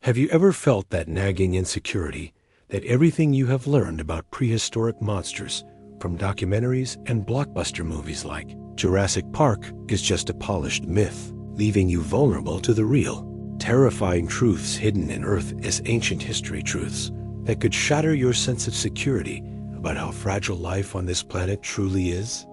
Have you ever felt that nagging insecurity that everything you have learned about prehistoric monsters from documentaries and blockbuster movies like Jurassic Park is just a polished myth, leaving you vulnerable to the real, terrifying truths hidden in Earth as ancient history truths that could shatter your sense of security about how fragile life on this planet truly is?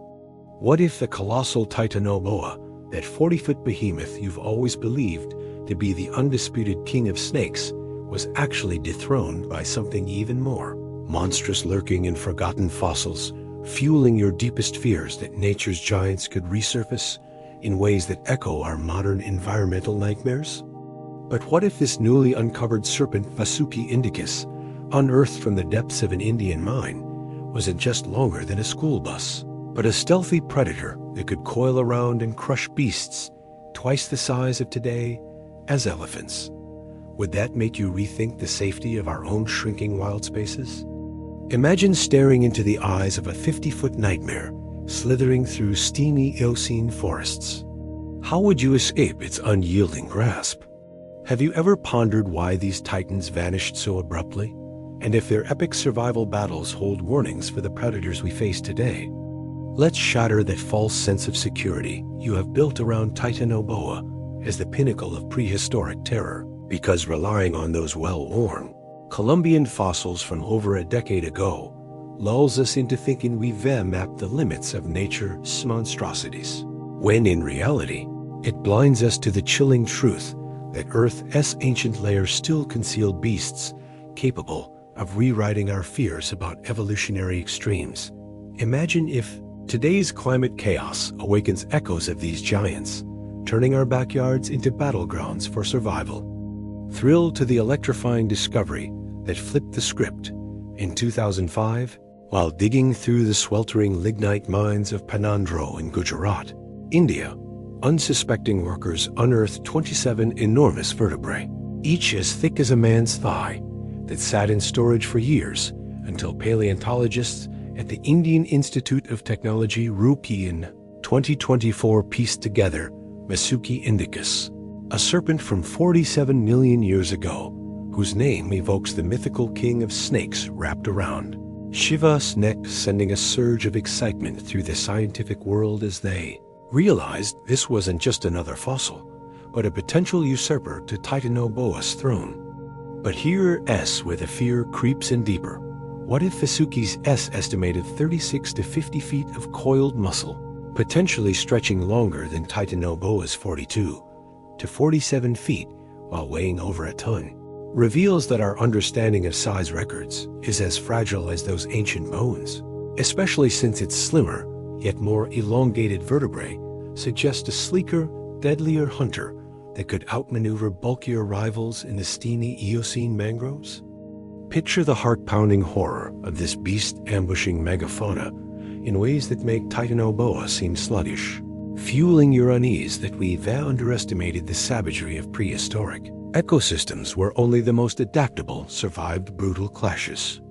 What if the colossal Titanoboa, that 40-foot behemoth you've always believed to be the undisputed king of snakes, was actually dethroned by something even more monstrous, lurking in forgotten fossils, fueling your deepest fears that nature's giants could resurface in ways that echo our modern environmental nightmares? But what if this newly uncovered serpent, Vasuki indicus, unearthed from the depths of an Indian mine, wasn't just longer than a school bus, but a stealthy predator that could coil around and crush beasts twice the size of today as elephants? Would that make you rethink the safety of our own shrinking wild spaces? Imagine staring into the eyes of a 50-foot nightmare slithering through steamy Eocene forests. How would you escape its unyielding grasp? Have you ever pondered why these titans vanished so abruptly, and if their epic survival battles hold warnings for the predators we face today? Let's shatter that false sense of security you have built around Titanoboa as the pinnacle of prehistoric terror, because relying on those well-worn Columbian fossils from over a decade ago lulls us into thinking we've mapped the limits of nature's monstrosities, when in reality, it blinds us to the chilling truth that Earth's ancient layers still conceal beasts capable of rewriting our fears about evolutionary extremes. Imagine if today's climate chaos awakens echoes of these giants, turning our backyards into battlegrounds for survival. Thrilled to the electrifying discovery that flipped the script in 2005, while digging through the sweltering lignite mines of Panandro in Gujarat, India, unsuspecting workers unearthed 27 enormous vertebrae, each as thick as a man's thigh, that sat in storage for years until paleontologists at the Indian Institute of Technology, Roorkee, in 2024 pieced together Vasuki indicus, a serpent from 47 million years ago, whose name evokes the mythical king of snakes wrapped around Shiva's neck, sending a surge of excitement through the scientific world as they realized this wasn't just another fossil, but a potential usurper to Titanoboa's throne. But here's where the fear creeps in deeper. What if Vasuki's estimated 36 to 50 feet of coiled muscle, potentially stretching longer than Titanoboa's 42 to 47 feet while weighing over a ton, reveals that our understanding of size records is as fragile as those ancient bones, especially since its slimmer yet more elongated vertebrae suggest a sleeker, deadlier hunter that could outmaneuver bulkier rivals in the steamy Eocene mangroves? Picture the heart-pounding horror of this beast ambushing megafauna in ways that make Titanoboa seem sluggish, fueling your unease that we've underestimated the savagery of prehistoric ecosystems where only the most adaptable survived brutal clashes.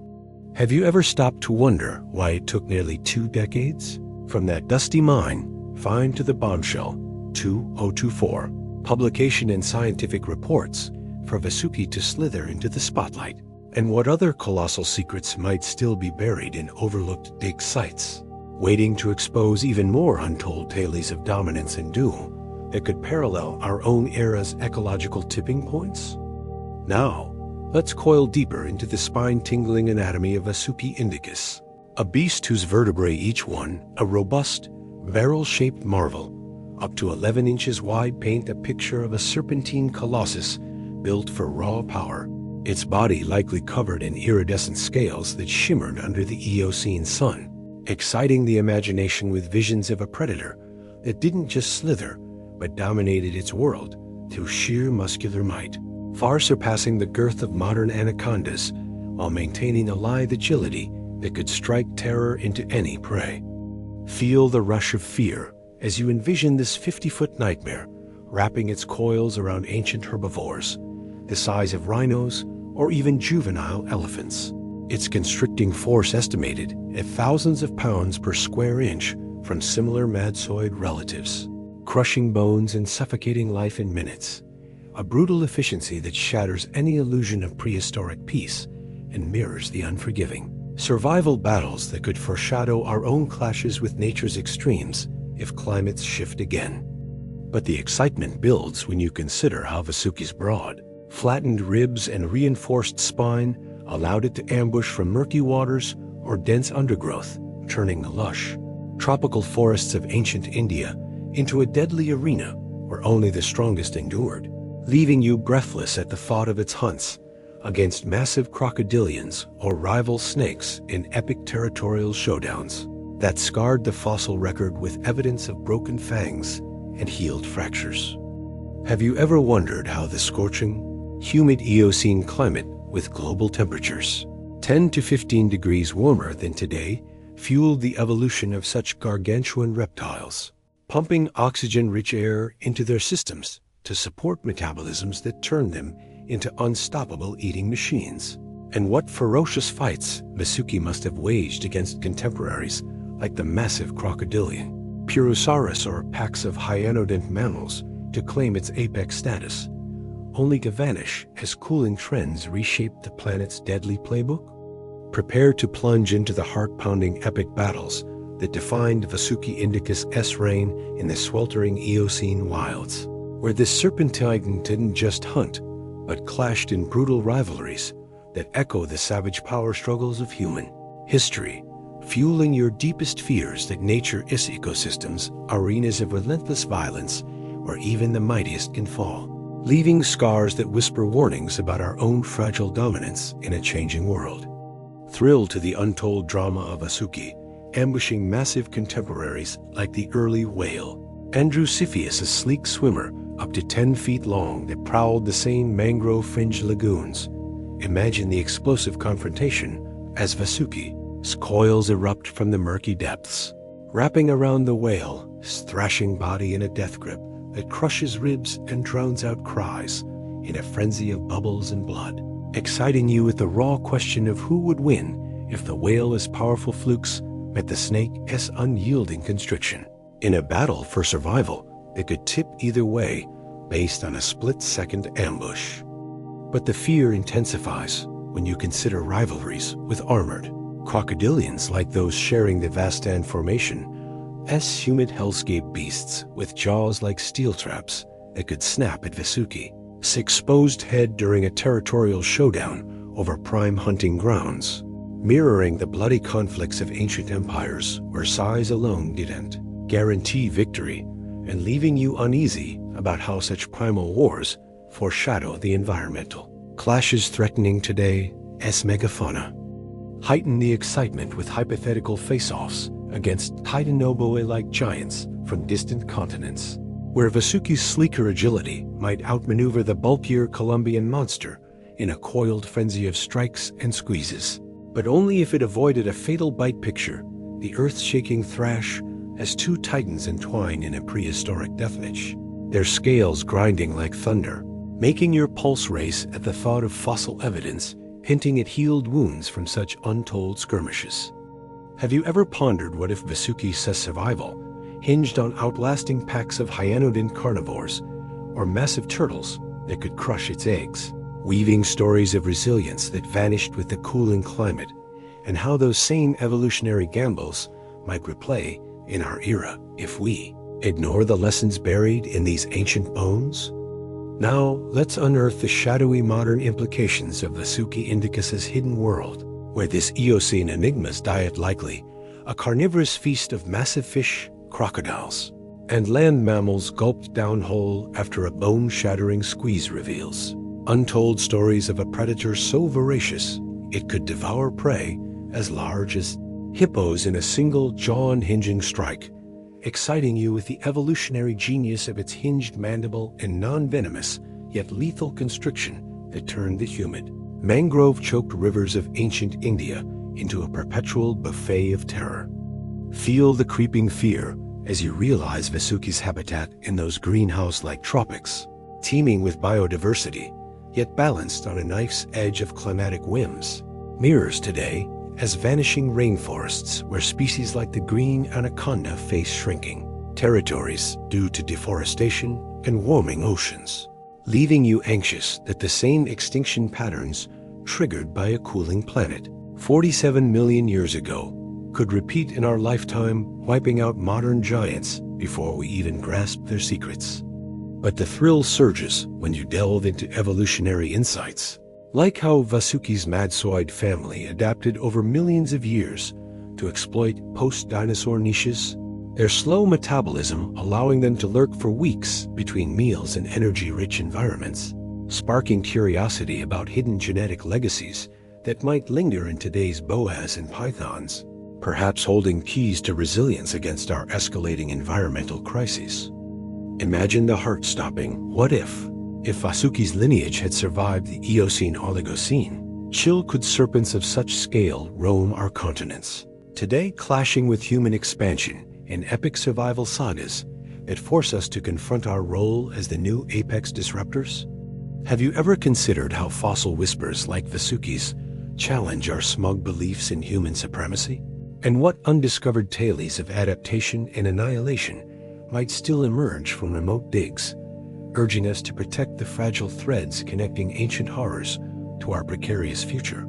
Have you ever stopped to wonder why it took nearly 2 decades from that dusty mine find to the bombshell 2024 publication in scientific reports for Vasuki to slither into the spotlight? And what other colossal secrets might still be buried in overlooked dig sites, waiting to expose even more untold tales of dominance and doom that could parallel our own era's ecological tipping points? Now, let's coil deeper into the spine-tingling anatomy of Vasuki indicus, a beast whose vertebrae, each one a robust, barrel-shaped marvel, up to 11 inches wide, paint a picture of a serpentine colossus built for raw power, its body likely covered in iridescent scales that shimmered under the Eocene sun, exciting the imagination with visions of a predator that didn't just slither, but dominated its world through sheer muscular might, far surpassing the girth of modern anacondas, while maintaining a lithe agility that could strike terror into any prey. Feel the rush of fear as you envision this 50-foot nightmare wrapping its coils around ancient herbivores, the size of rhinos or even juvenile elephants. Its constricting force estimated at thousands of pounds per square inch from similar madsoid relatives, crushing bones and suffocating life in minutes, a brutal efficiency that shatters any illusion of prehistoric peace and mirrors the unforgiving. Survival battles that could foreshadow our own clashes with nature's extremes if climates shift again. But the excitement builds when you consider how Vasuki's broad, flattened ribs and reinforced spine allowed it to ambush from murky waters or dense undergrowth, turning the lush, tropical forests of ancient India into a deadly arena where only the strongest endured, leaving you breathless at the thought of its hunts against massive crocodilians or rival snakes in epic territorial showdowns that scarred the fossil record with evidence of broken fangs and healed fractures. Have you ever wondered how the scorching, humid Eocene climate with global temperatures 10 to 15 degrees warmer than today fueled the evolution of such gargantuan reptiles, pumping oxygen-rich air into their systems to support metabolisms that turned them into unstoppable eating machines? And what ferocious fights Vasuki must have waged against contemporaries like the massive crocodilian, Purosaurus, or packs of hyaenodont mammals to claim its apex status, only to vanish as cooling trends reshaped the planet's deadly playbook? Prepare to plunge into the heart-pounding epic battles that defined Vasuki indica's S-reign in the sweltering Eocene wilds, where this serpentine didn't just hunt, but clashed in brutal rivalries that echo the savage power struggles of human history, fueling your deepest fears that nature is ecosystems, arenas of relentless violence, where even the mightiest can fall, leaving scars that whisper warnings about our own fragile dominance in a changing world. Thrill to the untold drama of Vasuki, ambushing massive contemporaries like the early whale, Andrewsiphius, a sleek swimmer up to 10 feet long that prowled the same mangrove-fringed lagoons. Imagine the explosive confrontation as Vasuki's coils erupt from the murky depths, wrapping around the whale's thrashing body in a death grip that crushes ribs and drowns out cries in a frenzy of bubbles and blood, exciting you with the raw question of who would win if the whale's powerful flukes met the snake's unyielding constriction, in a battle for survival that could tip either way based on a split-second ambush. But the fear intensifies when you consider rivalries with armored crocodilians like those sharing the Vastan Formation, humid hellscape beasts with jaws like steel traps that could snap at Vasuki's exposed head during a territorial showdown over prime hunting grounds, mirroring the bloody conflicts of ancient empires where size alone didn't guarantee victory, and leaving you uneasy about how such primal wars foreshadow the environmental clashes threatening today's megafauna. Heighten the excitement with hypothetical face-offs against Titanoboa-like giants from distant continents, where Vasuki's sleeker agility might outmaneuver the bulkier Columbian monster in a coiled frenzy of strikes and squeezes, but only if it avoided a fatal bite picture, the earth-shaking thrash as two titans entwine in a prehistoric deathmatch, their scales grinding like thunder, making your pulse race at the thought of fossil evidence hinting at healed wounds from such untold skirmishes. Have you ever pondered what if Vasuki's survival hinged on outlasting packs of hyaenodont carnivores or massive turtles that could crush its eggs, weaving stories of resilience that vanished with the cooling climate, and how those same evolutionary gambles might replay in our era if we ignore the lessons buried in these ancient bones? Now, let's unearth the shadowy modern implications of Vasuki indica's hidden world, where this Eocene enigma's diet likely a carnivorous feast of massive fish, crocodiles, and land mammals gulped down whole after a bone-shattering squeeze reveals untold stories of a predator so voracious it could devour prey as large as hippos in a single jaw-unhinging strike, exciting you with the evolutionary genius of its hinged mandible and non-venomous yet lethal constriction that turned the humid, mangrove-choked rivers of ancient India into a perpetual buffet of terror. Feel the creeping fear as you realize Vasuki's habitat in those greenhouse-like tropics, teeming with biodiversity, yet balanced on a knife's edge of climatic whims, mirrors today as vanishing rainforests where species like the green anaconda face shrinking, territories due to deforestation and warming oceans, leaving you anxious that the same extinction patterns triggered by a cooling planet 47 million years ago could repeat in our lifetime, wiping out modern giants before we even grasp their secrets. But the thrill surges when you delve into evolutionary insights, like how Vasuki's Madsoid family adapted over millions of years to exploit post-dinosaur niches, their slow metabolism allowing them to lurk for weeks between meals in energy-rich environments, sparking curiosity about hidden genetic legacies that might linger in today's boas and pythons, perhaps holding keys to resilience against our escalating environmental crises. Imagine the heart-stopping what if Vasuki's lineage had survived the Eocene-Oligocene. Chill could serpents of such scale roam our continents, today clashing with human expansion in epic survival sagas that force us to confront our role as the new apex disruptors? Have you ever considered how fossil whispers like Vasuki's challenge our smug beliefs in human supremacy? And what undiscovered tales of adaptation and annihilation might still emerge from remote digs, urging us to protect the fragile threads connecting ancient horrors to our precarious future?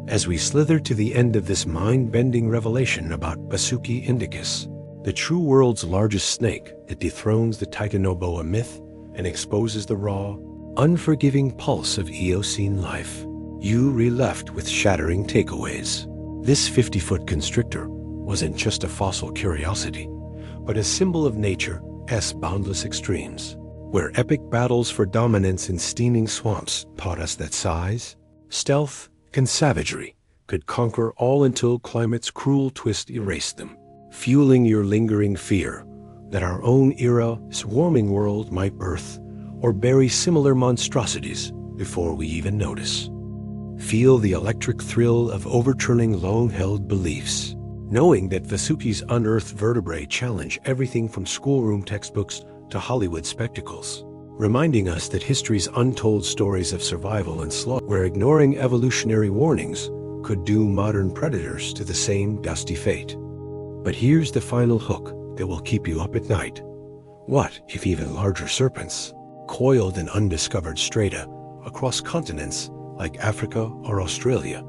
As we slither to the end of this mind-bending revelation about Vasuki indicus, the true world's largest snake that dethrones the Titanoboa myth and exposes the raw, unforgiving pulse of Eocene life, you re-left with shattering takeaways. This 50-foot constrictor wasn't just a fossil curiosity, but a symbol of nature's boundless extremes, where epic battles for dominance in steaming swamps taught us that size, stealth, and savagery could conquer all until climate's cruel twist erased them, fueling your lingering fear that our own era's warming world might birth or bury similar monstrosities before we even notice. Feel the electric thrill of overturning long-held beliefs, knowing that Vasuki's unearthed vertebrae challenge everything from schoolroom textbooks to Hollywood spectacles, reminding us that history's untold stories of survival and slaughter, where ignoring evolutionary warnings could doom modern predators to the same dusty fate. But here's the final hook that will keep you up at night. What if even larger serpents, coiled in undiscovered strata across continents like Africa or Australia,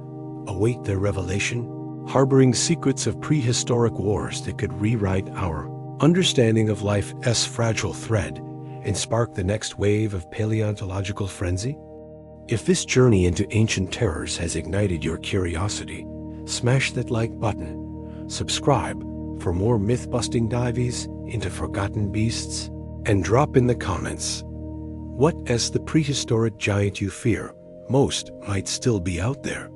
await their revelation, harboring secrets of prehistoric wars that could rewrite our understanding of life's fragile thread and spark the next wave of paleontological frenzy? If this journey into ancient terrors has ignited your curiosity, smash that like button, subscribe for more myth-busting dives into forgotten beasts, and drop in the comments what as the prehistoric giant you fear most might still be out there.